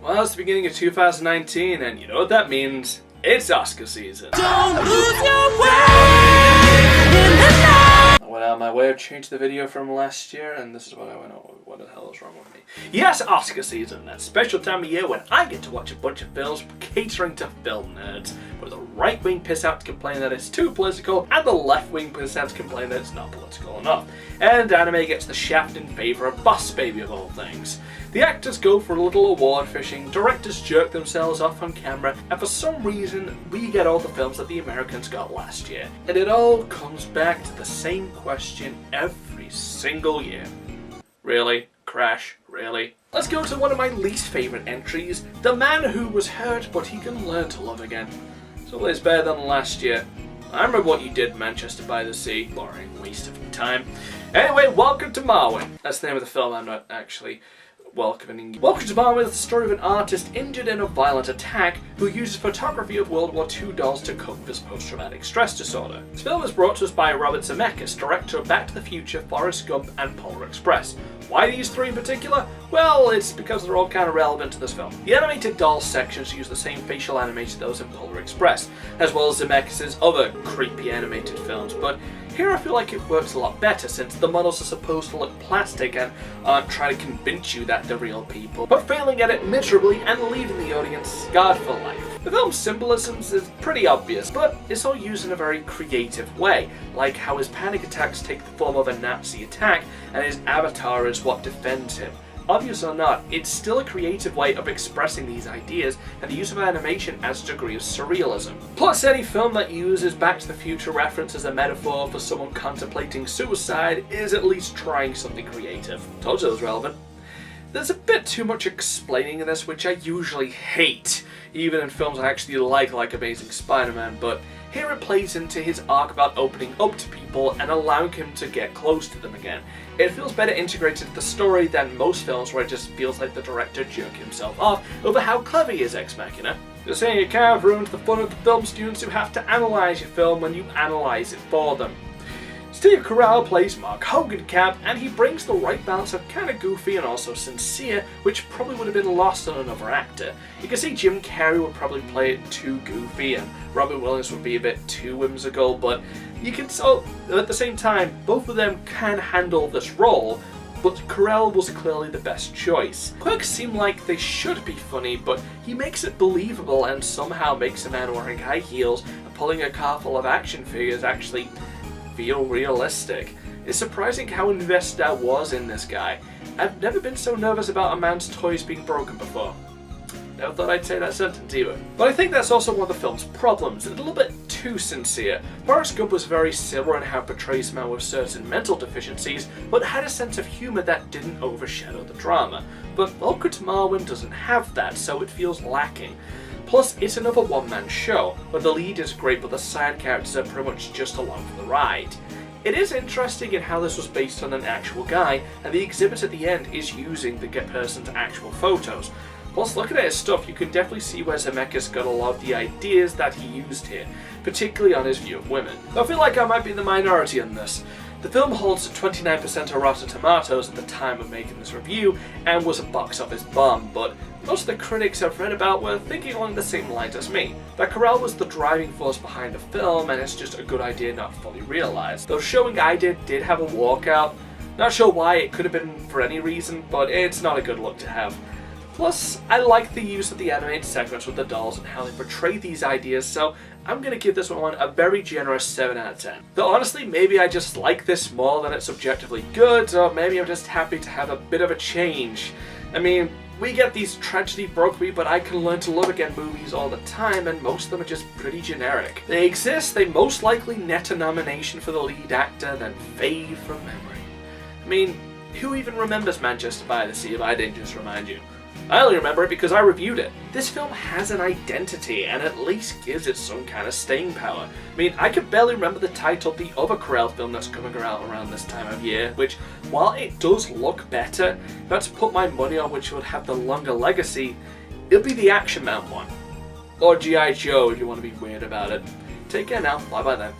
Well, it's the beginning of 2019, and you know what that means. It's Oscar season. Don't lose your way in the night. I went out of my way to change the video from last year, and this is what I went on. What the hell is wrong with me? Yes, Oscar season, that special time of year when I get to watch a bunch of films catering to film nerds, where the right wing piss out to complain that it's too political, and the left wing piss out to complain that it's not political enough. And anime gets the shaft in favour of Boss Baby of all things. The actors go for a little award fishing, directors jerk themselves off on camera, and for some reason we get all the films that the Americans got last year. And it all comes back to the same question every single year. Really? Crash? Really? Let's go to one of my least favourite entries, The Man Who Was Hurt But He Can Learn to Love Again. So it's better than last year. I remember what you did, Manchester by the Sea. Boring waste of time. Anyway, welcome to Marwen. That's the name of the film. I'm not actually welcoming you. Welcome to Marwen is the story of an artist injured in a violent attack who uses photography of World War II dolls to cope with his post-traumatic stress disorder. This film is brought to us by Robert Zemeckis, director of Back to the Future, Forrest Gump and Polar Express. Why these three in particular? Well, it's because they're all kind of relevant to this film. The animated dolls sections use the same facial animation those in Polar Express, as well as Zemeckis' other creepy animated films, but here I feel like it works a lot better since the models are supposed to look plastic and aren't trying to convince you that they're real people, but failing at it miserably and leaving the audience scarred for life. The film's symbolisms is pretty obvious, but it's all used in a very creative way, like how his panic attacks take the form of a Nazi attack and his avatar is what defends him. Obvious or not, it's still a creative way of expressing these ideas, and the use of animation adds a degree of surrealism. Plus, any film that uses Back to the Future reference as a metaphor for someone contemplating suicide is at least trying something creative. Told you it was relevant. There's a bit too much explaining in this, which I usually hate, even in films I actually like Amazing Spider-Man, but here it plays into his arc about opening up to people and allowing him to get close to them again. It feels better integrated to the story than most films where it just feels like the director jerking himself off over how clever he is ex machina. Just saying it kind of ruins the fun of the film students who have to analyse your film when you analyse it for them. Steve Carell plays Mark Hogenkamp, and he brings the right balance of kinda goofy and also sincere, which probably would have been lost on another actor. You can see Jim Carrey would probably play it too goofy, and Robin Williams would be a bit too whimsical, but you can so at the same time, both of them can handle this role, but Carell was clearly the best choice. Quirks seem like they should be funny, but he makes it believable and somehow makes a man wearing high heels and pulling a car full of action figures actually feel realistic. It's surprising how invested I was in this guy. I've never been so nervous about a man's toys being broken before. Never thought I'd say that sentence either. But I think that's also one of the film's problems. It's a little bit too sincere. Forrest Gump was very similar in how it portrays a man with certain mental deficiencies, but had a sense of humour that didn't overshadow the drama. But Welcome to Marwen doesn't have that, so it feels lacking. Plus, it's another one-man show, where the lead is great but the side characters are pretty much just along for the ride. It is interesting in how this was based on an actual guy, and the exhibit at the end is using the person's actual photos. Plus, looking at his stuff, you can definitely see where Zemeckis got a lot of the ideas that he used here, particularly on his view of women. I feel like I might be the minority on this. The film holds 29% of Rotten Tomatoes at the time of making this review, and was a box office bomb, but most of the critics I've read about were thinking along the same lines as me, that Carell was the driving force behind the film and it's just a good idea not fully realised. Though showing I did have a walkout. Not sure why, it could have been for any reason, but it's not a good look to have. Plus, I like the use of the animated segments with the dolls and how they portray these ideas, so I'm going to give this one a very generous 7 out of 10. Though honestly, maybe I just like this more than it's objectively good, or maybe I'm just happy to have a bit of a change. I mean, we get these tragedy broke me but I can learn to love again movies all the time, and most of them are just pretty generic. They exist, they most likely net a nomination for the lead actor, then fade from memory. I mean, who even remembers Manchester by the Sea if I didn't just remind you? I only remember it because I reviewed it. This film has an identity and at least gives it some kind of staying power. I mean, I could barely remember the title of the other Carell film that's coming out around this time of year, which, while it does look better, if I had to put my money on which would have the longer legacy, it'll be the Action Man one. Or G.I. Joe if you want to be weird about it. Take care now, bye bye then.